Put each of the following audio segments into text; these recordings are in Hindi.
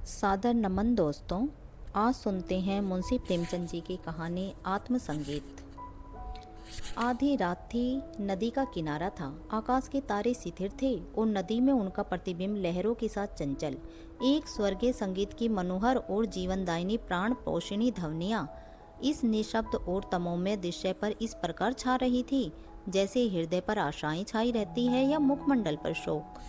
सादर नमन दोस्तों। आज सुनते हैं मुंशी प्रेमचंद जी की कहानी आत्मसंगीत। आधी रात थी। नदी का किनारा था। आकाश के तारे शिथिर थे और नदी में उनका प्रतिबिंब लहरों के साथ चंचल। एक स्वर्गीय संगीत की मनोहर और जीवनदायिनी प्राण पोषिणी ध्वनियाँ इस निशब्द और तमोमय दृश्य पर इस प्रकार छा रही थी जैसे हृदय पर आशाएं छाई रहती है या मुखमंडल पर शोक।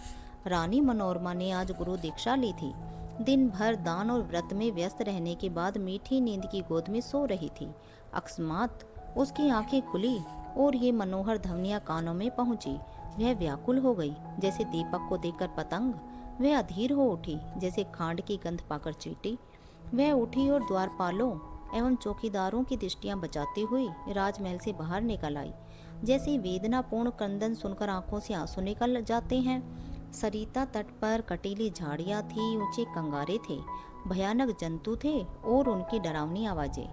रानी मनोरमा ने आज गुरु दीक्षा ली थी। दिन भर दान और व्रत में व्यस्त रहने के बाद मीठी नींद की गोद में सो रही थी। अकस्मात उसकी आंखें खुली और ये मनोहर ध्वनियां कानों में पहुंची। वह व्याकुल हो गई जैसे दीपक को देखकर पतंग। वह अधीर हो उठी जैसे खांड की गंध पाकर चींटी। वह उठी और द्वारपालों एवं चौकीदारों की दृष्टियां बचाती हुई राजमहल से बाहर निकल आई। जैसे वेदनापूर्ण क्रंदन सुनकर आंखों से आंसू निकल जाते हैं। सरिता तट पर कटीली झाड़ियां थी, ऊंचे कंगारे थे, भयानक जंतु थे और उनकी डरावनी आवाजें।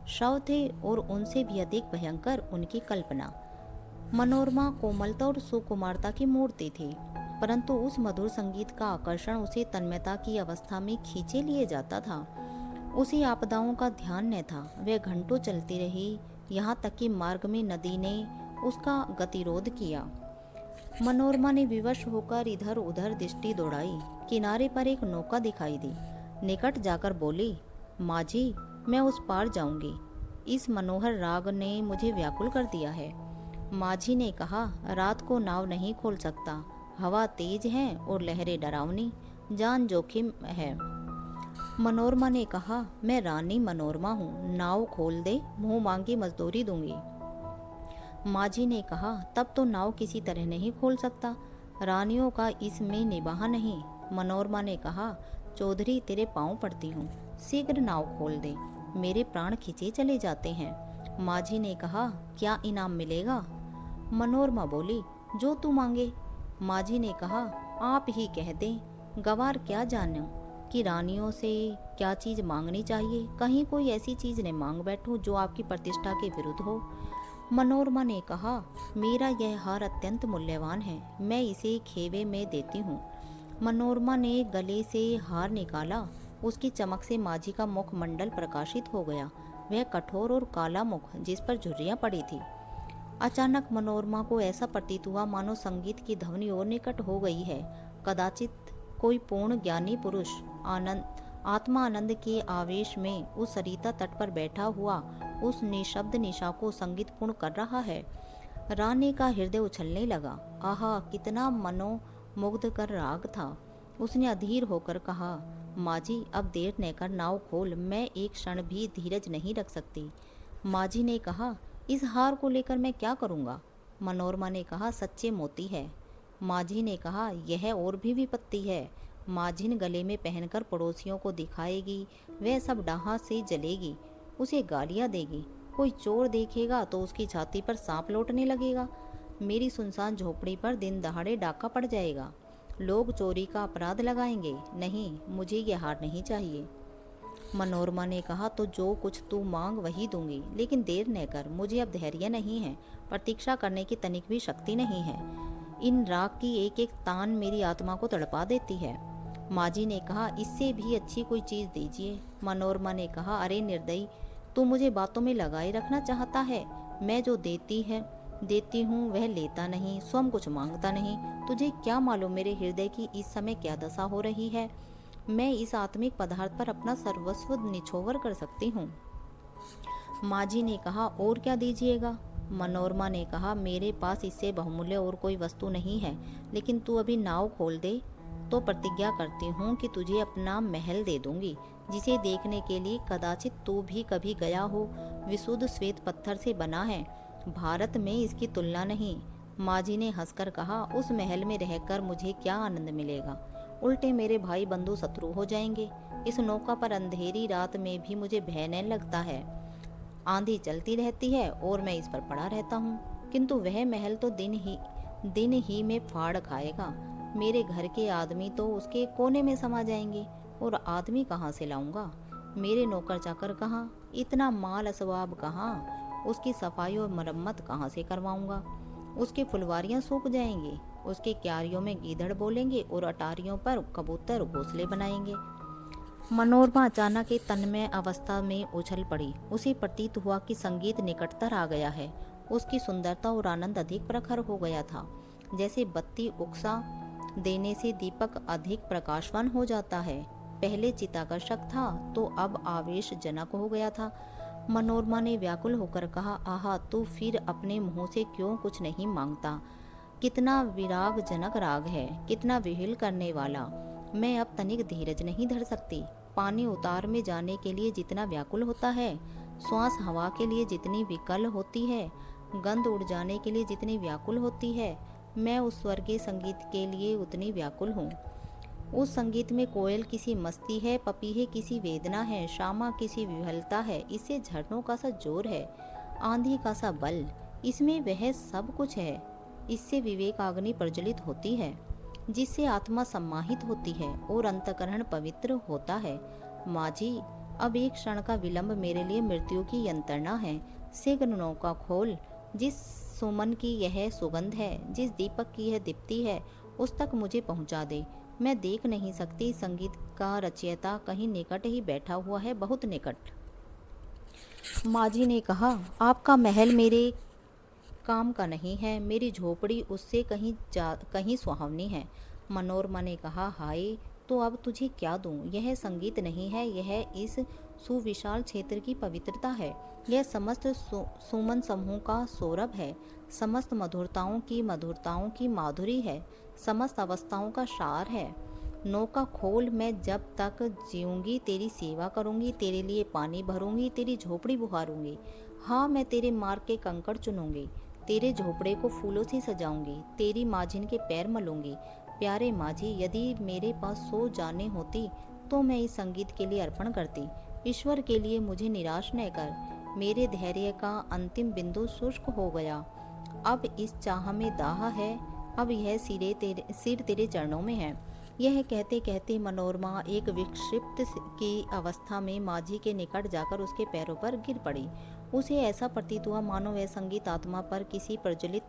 शव थे और उनसे भी अधिक भयंकर उनकी कल्पना। मनोरमा कोमलता और सुकुमारता की मूर्ति थी, परंतु उस मधुर संगीत का आकर्षण उसे तन्मयता की अवस्था में खींचे लिए जाता था। उसे आपदाओं का ध्यान न था। वह घंटों चलती रही, यहाँ तक कि मार्ग में नदी ने उसका गतिरोध किया। मनोरमा ने विवश होकर इधर उधर दृष्टि दौड़ाई। किनारे पर एक नौका दिखाई दी। निकट जाकर बोली, माँ जी, मैं उस पार जाऊंगी। इस मनोहर राग ने मुझे व्याकुल कर दिया है। माझी ने कहा, रात को नाव नहीं खोल सकता। हवा तेज है और लहरें डरावनी, जान जोखिम है। मनोरमा ने कहा, मैं रानी मनोरमा हूँ, नाव खोल दे, मुंह मांगी मजदूरी दूंगी। माझी ने कहा, तब तो नाव किसी तरह नहीं खोल सकता। रानियों का इसमें निबाह नहीं। मनोरमा ने कहा, चौधरी तेरे पांव पड़ती हूँ, शीघ्र नाव खोल दे, मेरे प्राण खिंचे चले जाते हैं। माझी ने कहा, क्या इनाम मिलेगा? मनोरमा बोली, जो तू मांगे। माझी ने कहा, आप ही कह दें, गवार क्या जानो कि रानियों से क्या चीज़ मांगनी चाहिए। कहीं कोई ऐसी चीज़ न मांग बैठूं जो आपकी प्रतिष्ठा के विरुद्ध हो। मनोरमा ने कहा, मेरा यह हार अत्यंत मूल्यवान है, मैं इसे खेवे में देती हूँ। मनोरमा ने गले से हार निकाला। उसकी चमक से माझी का मुखमंडल प्रकाशित हो गया। वह कठोर और काला मुख जिस पर झुर्रियां पड़ी थी। अचानक मनोरमा को ऐसा प्रतीत हुआ मानो संगीत की ध्वनि और निकट हो गई है। कदाचित कोई पूर्ण ज्ञानी पुरुष आत्मा आनंद के आवेश में उस सरिता तट पर बैठा हुआ उस निशब्द निशा को संगीतपूर्ण कर रहा है। रानी का हृदय उछलने लगा। आहा, कितना मनोमुग्ध कर राग था। उसने अधीर होकर कहा, माजी, अब देर न कर, नाव खोल, मैं एक क्षण भी धीरज नहीं रख सकती। माजी ने कहा, इस हार को लेकर मैं क्या करूँगा? मनोरमा ने कहा, सच्चे मोती है। माझी ने कहा, यह और भी विपत्ति है। माझिन गले में पहनकर पड़ोसियों को दिखाएगी, वह सब डाहा से जलेगी, उसे गालियाँ देगी। कोई चोर देखेगा तो उसकी छाती पर सांप लौटने लगेगा। मेरी सुनसान झोपड़ी पर दिन दहाड़े डाका पड़ जाएगा। लोग चोरी का अपराध लगाएंगे। नहीं, मुझे यह हार नहीं चाहिए। मनोरमा ने कहा, तो जो कुछ तू मांग वही दूंगी, लेकिन देर न कर, मुझे अब धैर्य नहीं है, प्रतीक्षा करने की तनिक भी शक्ति नहीं है। इन राग की एक एक तान मेरी आत्मा को तड़पा देती है। माजी ने कहा, इससे भी अच्छी कोई चीज़ दीजिए। मनोरमा ने कहा, अरे निर्दयी, तू मुझे बातों में लगाए रखना चाहता है। मैं जो देती हूँ वह लेता नहीं, स्वयं कुछ मांगता नहीं। तुझे क्या मालूम मेरे हृदय की इस समय क्या दशा हो रही है। मैं इस आत्मिक पदार्थ पर अपना सर्वस्व निछोवर कर सकती हूँ। माजी ने कहा, और क्या दीजिएगा? मनोरमा ने कहा, मेरे पास इससे बहुमूल्य और कोई वस्तु नहीं है, लेकिन तू अभी नाव खोल दे तो प्रतिज्ञा करती हूँ कि तुझे अपना महल दे दूंगी, जिसे देखने के लिए कदाचित तू भी कभी गया हो। विशुद्ध श्वेत पत्थर से बना है, भारत में इसकी तुलना नहीं। माजी ने हंसकर कहा, उस महल में रहकर मुझे क्या आनंद मिलेगा, उल्टे मेरे भाई बंधु शत्रु हो जाएंगे। इस नौका पर अंधेरी रात में भी मुझे भय न लगता है। आंधी चलती रहती है और मैं इस पर पड़ा रहता हूँ, किंतु वह महल तो दिन ही में फाड़ खाएगा। मेरे घर के आदमी तो उसके कोने में समा जाएंगे, और आदमी कहाँ से लाऊंगा? मेरे नौकर चाकर कहाँ? इतना माल असबाब कहाँ? उसकी सफाई और मरम्मत कहाँ से करवाऊंगा? उसकी फुलवारियाँ सूख जाएंगी, उसके क्यारियों में गीदड़ बोलेंगे और अटारियों पर कबूतर घोंसले बनाएंगे। मनोरमा अचानक एक तन्मय अवस्था में उछल पड़ी। उसे प्रतीत हुआ कि संगीत निकटतर आ गया है। उसकी सुंदरता और आनंद अधिक प्रखर हो गया था। जैसे बत्ती उकसा देने से दीपक अधिक प्रकाशवान हो जाता है। पहले चित्ताकर्षक था तो अब आवेशजनक हो गया था। मनोरमा ने व्याकुल होकर कहा, आहा, तू फिर अपने मुंह से क्यों कुछ नहीं मांगता? कितना विरागजनक राग है, कितना विहिल करने वाला। मैं अब तनिक धीरज नहीं धर सकती। पानी उतार में जाने के लिए जितना व्याकुल होता है, श्वास हवा के लिए जितनी विकल होती है, गंध उड़ जाने के लिए जितनी व्याकुल होती है, मैं उस स्वर्गीय संगीत के लिए उतनी व्याकुल हूँ। उस संगीत में कोयल किसी मस्ती है, पपीहे किसी वेदना है, शामा किसी विह्वलता है, इससे झरनों का सा जोर है, आंधी का सा बल, इसमें वह सब कुछ है। इससे विवेकाग्नि प्रज्वलित होती है, जिससे आत्मा सम्माहित होती है और अंतकरण पवित्र होता है। माझी, अब एक क्षण का विलंब मेरे लिए मृत्यु की यंत्रणा है। शीघ्र नौका खोल। जिस सुमन की यह सुगंध है, जिस दीपक की यह दीप्ति है, उस तक मुझे पहुंचा दे। मैं देख नहीं सकती। संगीत का रचयिता कहीं निकट ही बैठा हुआ है, बहुत निकट। माझी ने कहा, आपका महल मेरे काम का नहीं है, मेरी झोपड़ी उससे कहीं सुहावनी है। मनोरमा ने कहा, हाय, तो अब तुझे क्या दूं? यह संगीत नहीं है, यह इस सुविशाल क्षेत्र की पवित्रता है। यह समस्त सुमन समूह का सौरभ है, समस्त मधुरताओं की माधुरी है, समस्त अवस्थाओं का सार है। नौका खोल। मैं जब तक जीऊंगी तेरी सेवा करूंगी, तेरे लिए पानी भरूंगी, तेरी झोपड़ी बुहारूंगी। हाँ, मैं तेरे मार्ग के कंकड़ चुनूंगी, तेरे झोपड़े को फूलों से सजाऊंगी, तेरी माझिन के पैर मलूंगी। प्यारे माझी, यदि मेरे पास 100 जानें होती तो मैं इस संगीत के लिए अर्पण करती। ईश्वर के लिए मुझे निराश न कर। मेरे धैर्य का अंतिम बिंदु शुष्क हो गया। अब इस चाह में दाह है। अब यह सिर तेरे चरणों में है। यह कहते कहते मनोरमा एक विक्षिप्त की अवस्था में माझी के निकट जाकर उसके पैरों पर गिर पड़ी। उसे ऐसा प्रतीत हुआ मानो वह संगीत आत्मा पर किसी प्रज्वलित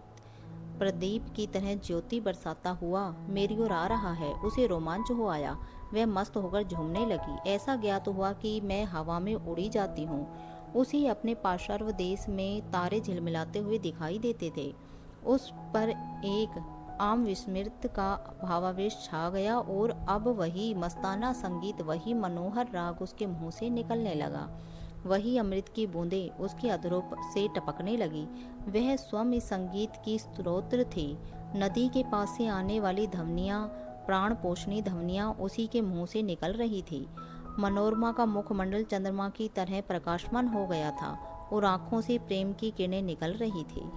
प्रदीप की तरह ज्योति बरसाता हुआ मेरी ओर आ रहा है। उसे रोमांच हो आया। वह मस्त होकर झूमने लगी। ऐसा ज्ञात हुआ कि मैं हवा में उड़ी जाती हूँ। उसे अपने पार्श्व देश में तारे झिलमिलाते हुए दिखाई देते थे। उस पर एक आम विस्मृत का भावावेश छा गया और अब वही मस्ताना संगीत, वही मनोहर राग उसके मुंह से निकलने लगा। वही अमृत की बूंदें उसके अधरों से टपकने लगी। वह स्वयं इस संगीत की स्रोत थी। नदी के पास से आने वाली ध्वनियाँ, प्राण पोषणी ध्वनियाँ उसी के मुंह से निकल रही थी। मनोरमा का मुखमंडल चंद्रमा की तरह प्रकाशमान हो गया था और आंखों से प्रेम की किरणें निकल रही थी।